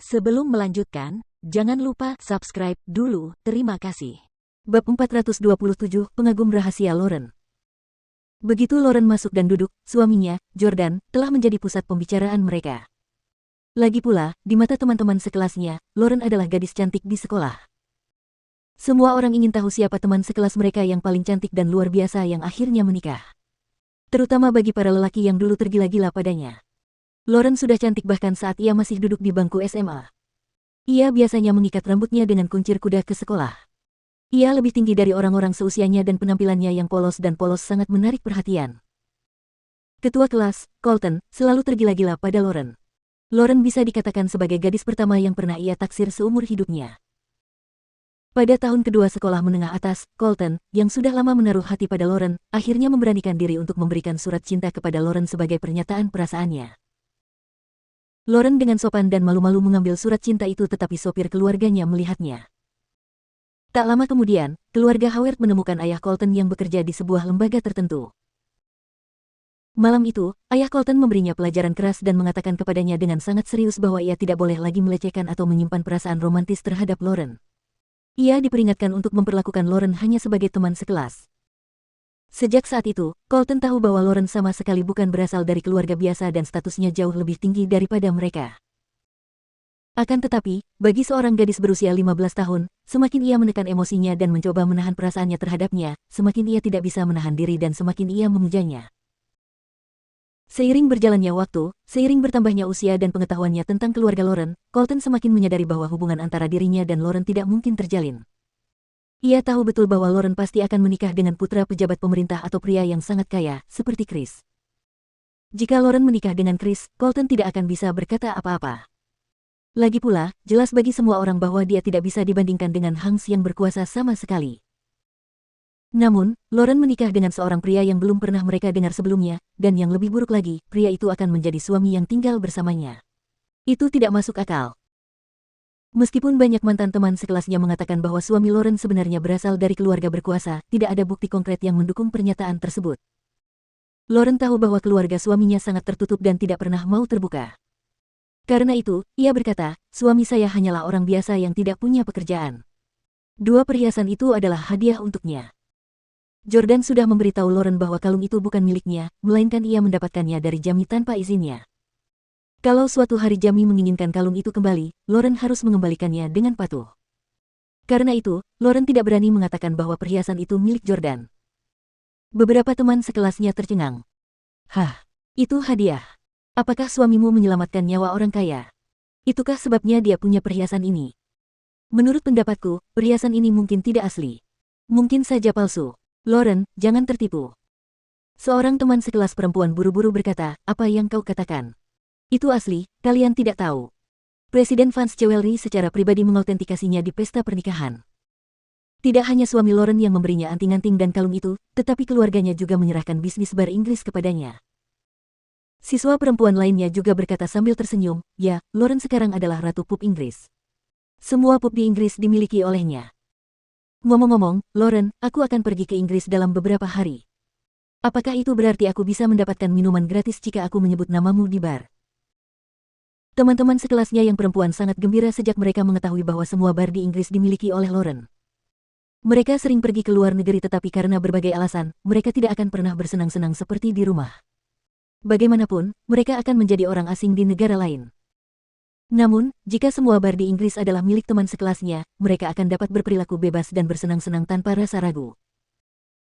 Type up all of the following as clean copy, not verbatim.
Sebelum melanjutkan, jangan lupa subscribe dulu, terima kasih. Bab 427, Pengagum Rahasia Lauren. Begitu Lauren masuk dan duduk, suaminya, Jordan, telah menjadi pusat pembicaraan mereka. Lagi pula, di mata teman-teman sekelasnya, Lauren adalah gadis cantik di sekolah. Semua orang ingin tahu siapa teman sekelas mereka yang paling cantik dan luar biasa yang akhirnya menikah. Terutama bagi para lelaki yang dulu tergila-gila padanya. Lauren sudah cantik bahkan saat ia masih duduk di bangku SMA. Ia biasanya mengikat rambutnya dengan kuncir kuda ke sekolah. Ia lebih tinggi dari orang-orang seusianya dan penampilannya yang polos sangat menarik perhatian. Ketua kelas, Colton, selalu tergila-gila pada Lauren. Lauren bisa dikatakan sebagai gadis pertama yang pernah ia taksir seumur hidupnya. Pada tahun kedua sekolah menengah atas, Colton, yang sudah lama menaruh hati pada Lauren, akhirnya memberanikan diri untuk memberikan surat cinta kepada Lauren sebagai pernyataan perasaannya. Lauren dengan sopan dan malu-malu mengambil surat cinta itu tetapi sopir keluarganya melihatnya. Tak lama kemudian, keluarga Howard menemukan ayah Colton yang bekerja di sebuah lembaga tertentu. Malam itu, ayah Colton memberinya pelajaran keras dan mengatakan kepadanya dengan sangat serius bahwa ia tidak boleh lagi melecehkan atau menyimpan perasaan romantis terhadap Lauren. Ia diperingatkan untuk memperlakukan Lauren hanya sebagai teman sekelas. Sejak saat itu, Colton tahu bahwa Lauren sama sekali bukan berasal dari keluarga biasa dan statusnya jauh lebih tinggi daripada mereka. Akan tetapi, bagi seorang gadis berusia 15 tahun, semakin ia menekan emosinya dan mencoba menahan perasaannya terhadapnya, semakin ia tidak bisa menahan diri dan semakin ia memujanya. Seiring berjalannya waktu, seiring bertambahnya usia dan pengetahuannya tentang keluarga Lauren, Colton semakin menyadari bahwa hubungan antara dirinya dan Lauren tidak mungkin terjalin. Ia tahu betul bahwa Lauren pasti akan menikah dengan putra pejabat pemerintah atau pria yang sangat kaya, seperti Chris. Jika Lauren menikah dengan Chris, Colton tidak akan bisa berkata apa-apa. Lagi pula, jelas bagi semua orang bahwa dia tidak bisa dibandingkan dengan Hanks yang berkuasa sama sekali. Namun, Lauren menikah dengan seorang pria yang belum pernah mereka dengar sebelumnya, dan yang lebih buruk lagi, pria itu akan menjadi suami yang tinggal bersamanya. Itu tidak masuk akal. Meskipun banyak mantan teman sekelasnya mengatakan bahwa suami Lauren sebenarnya berasal dari keluarga berkuasa, tidak ada bukti konkret yang mendukung pernyataan tersebut. Lauren tahu bahwa keluarga suaminya sangat tertutup dan tidak pernah mau terbuka. Karena itu, ia berkata, suami saya hanyalah orang biasa yang tidak punya pekerjaan. 2 perhiasan itu adalah hadiah untuknya. Jordan sudah memberitahu Lauren bahwa kalung itu bukan miliknya, melainkan ia mendapatkannya dari Jamie tanpa izinnya. Kalau suatu hari Jamie menginginkan kalung itu kembali, Lauren harus mengembalikannya dengan patuh. Karena itu, Lauren tidak berani mengatakan bahwa perhiasan itu milik Jordan. Beberapa teman sekelasnya tercengang. Hah, itu hadiah. Apakah suamimu menyelamatkan nyawa orang kaya? Itukah sebabnya dia punya perhiasan ini? Menurut pendapatku, perhiasan ini mungkin tidak asli. Mungkin saja palsu. Lauren, jangan tertipu. Seorang teman sekelas perempuan buru-buru berkata, apa yang kau katakan? Itu asli, kalian tidak tahu. Presiden Vance Jewelry secara pribadi mengautentikasinya di pesta pernikahan. Tidak hanya suami Lauren yang memberinya anting-anting dan kalung itu, tetapi keluarganya juga menyerahkan bisnis bar Inggris kepadanya. Siswa perempuan lainnya juga berkata sambil tersenyum, ya, Lauren sekarang adalah ratu pub Inggris. Semua pub di Inggris dimiliki olehnya. Ngomong-ngomong, Lauren, aku akan pergi ke Inggris dalam beberapa hari. Apakah itu berarti aku bisa mendapatkan minuman gratis jika aku menyebut namamu di bar? Teman-teman sekelasnya yang perempuan sangat gembira sejak mereka mengetahui bahwa semua bar di Inggris dimiliki oleh Lauren. Mereka sering pergi ke luar negeri tetapi karena berbagai alasan, mereka tidak akan pernah bersenang-senang seperti di rumah. Bagaimanapun, mereka akan menjadi orang asing di negara lain. Namun, jika semua bar di Inggris adalah milik teman sekelasnya, mereka akan dapat berperilaku bebas dan bersenang-senang tanpa rasa ragu.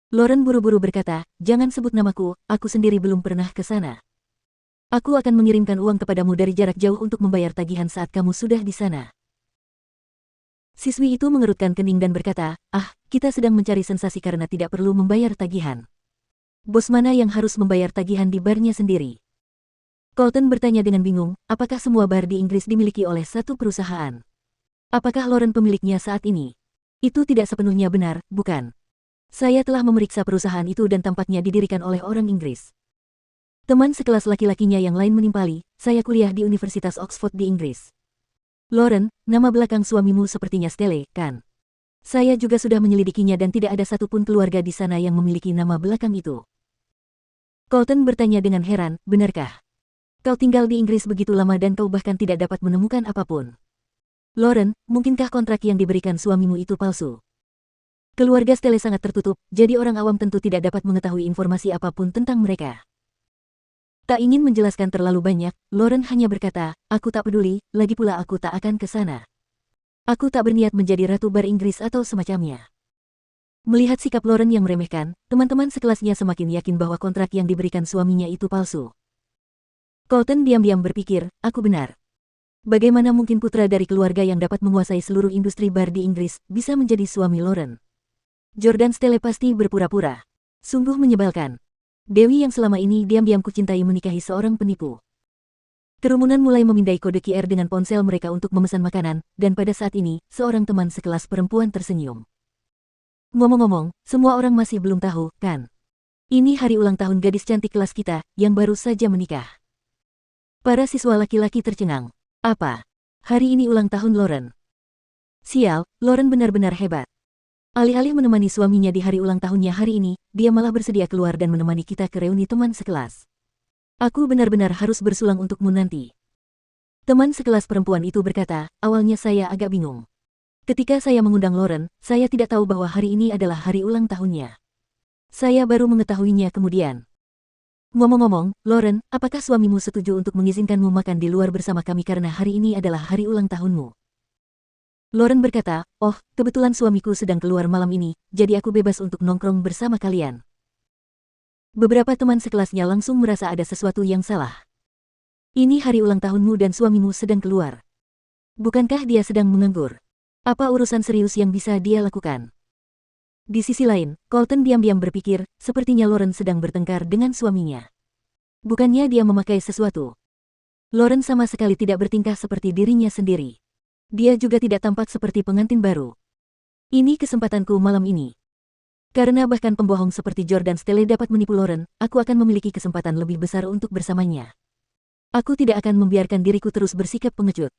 Lauren buru-buru berkata, jangan sebut namaku, aku sendiri belum pernah ke sana. Aku akan mengirimkan uang kepadamu dari jarak jauh untuk membayar tagihan saat kamu sudah di sana. Siswi itu mengerutkan kening dan berkata, kita sedang mencari sensasi karena tidak perlu membayar tagihan. Bos mana yang harus membayar tagihan di barnya sendiri? Colton bertanya dengan bingung, apakah semua bar di Inggris dimiliki oleh satu perusahaan? Apakah Lauren pemiliknya saat ini? Itu tidak sepenuhnya benar, bukan? Saya telah memeriksa perusahaan itu dan tampaknya didirikan oleh orang Inggris. Teman sekelas laki-lakinya yang lain menimpali, saya kuliah di Universitas Oxford di Inggris. Lauren, nama belakang suamimu sepertinya Stelle, kan? Saya juga sudah menyelidikinya dan tidak ada satupun keluarga di sana yang memiliki nama belakang itu. Colton bertanya dengan heran, benarkah? Kau tinggal di Inggris begitu lama dan kau bahkan tidak dapat menemukan apapun. Lauren, mungkinkah kontrak yang diberikan suamimu itu palsu? Keluarga Stelle sangat tertutup, jadi orang awam tentu tidak dapat mengetahui informasi apapun tentang mereka. Tak ingin menjelaskan terlalu banyak, Lauren hanya berkata, aku tak peduli, lagi pula aku tak akan ke sana. Aku tak berniat menjadi ratu bar Inggris atau semacamnya. Melihat sikap Lauren yang meremehkan, teman-teman sekelasnya semakin yakin bahwa kontrak yang diberikan suaminya itu palsu. Colton diam-diam berpikir, aku benar. Bagaimana mungkin putra dari keluarga yang dapat menguasai seluruh industri bar di Inggris bisa menjadi suami Lauren? Jordan Stelle pasti berpura-pura. Sungguh menyebalkan. Dewi yang selama ini diam-diam kucintai menikahi seorang penipu. Kerumunan mulai memindai kode QR dengan ponsel mereka untuk memesan makanan, dan pada saat ini, seorang teman sekelas perempuan tersenyum. Ngomong-ngomong, semua orang masih belum tahu, kan? Ini hari ulang tahun gadis cantik kelas kita, yang baru saja menikah. Para siswa laki-laki tercengang. Apa? Hari ini ulang tahun Lauren. Sial, Lauren benar-benar hebat. Alih-alih menemani suaminya di hari ulang tahunnya hari ini, dia malah bersedia keluar dan menemani kita ke reuni teman sekelas. Aku benar-benar harus bersulang untukmu nanti. Teman sekelas perempuan itu berkata, awalnya saya agak bingung. Ketika saya mengundang Lauren, saya tidak tahu bahwa hari ini adalah hari ulang tahunnya. Saya baru mengetahuinya kemudian. Ngomong-ngomong, Lauren, apakah suamimu setuju untuk mengizinkanmu makan di luar bersama kami karena hari ini adalah hari ulang tahunmu? Lauren berkata, oh, kebetulan suamiku sedang keluar malam ini, jadi aku bebas untuk nongkrong bersama kalian. Beberapa teman sekelasnya langsung merasa ada sesuatu yang salah. Ini hari ulang tahunmu dan suamimu sedang keluar. Bukankah dia sedang menganggur? Apa urusan serius yang bisa dia lakukan? Di sisi lain, Colton diam-diam berpikir, sepertinya Lauren sedang bertengkar dengan suaminya. Bukannya dia memakai sesuatu. Lauren sama sekali tidak bertingkah seperti dirinya sendiri. Dia juga tidak tampak seperti pengantin baru. Ini kesempatanku malam ini. Karena bahkan pembohong seperti Jordan Stelle dapat menipu Lauren, aku akan memiliki kesempatan lebih besar untuk bersamanya. Aku tidak akan membiarkan diriku terus bersikap pengecut.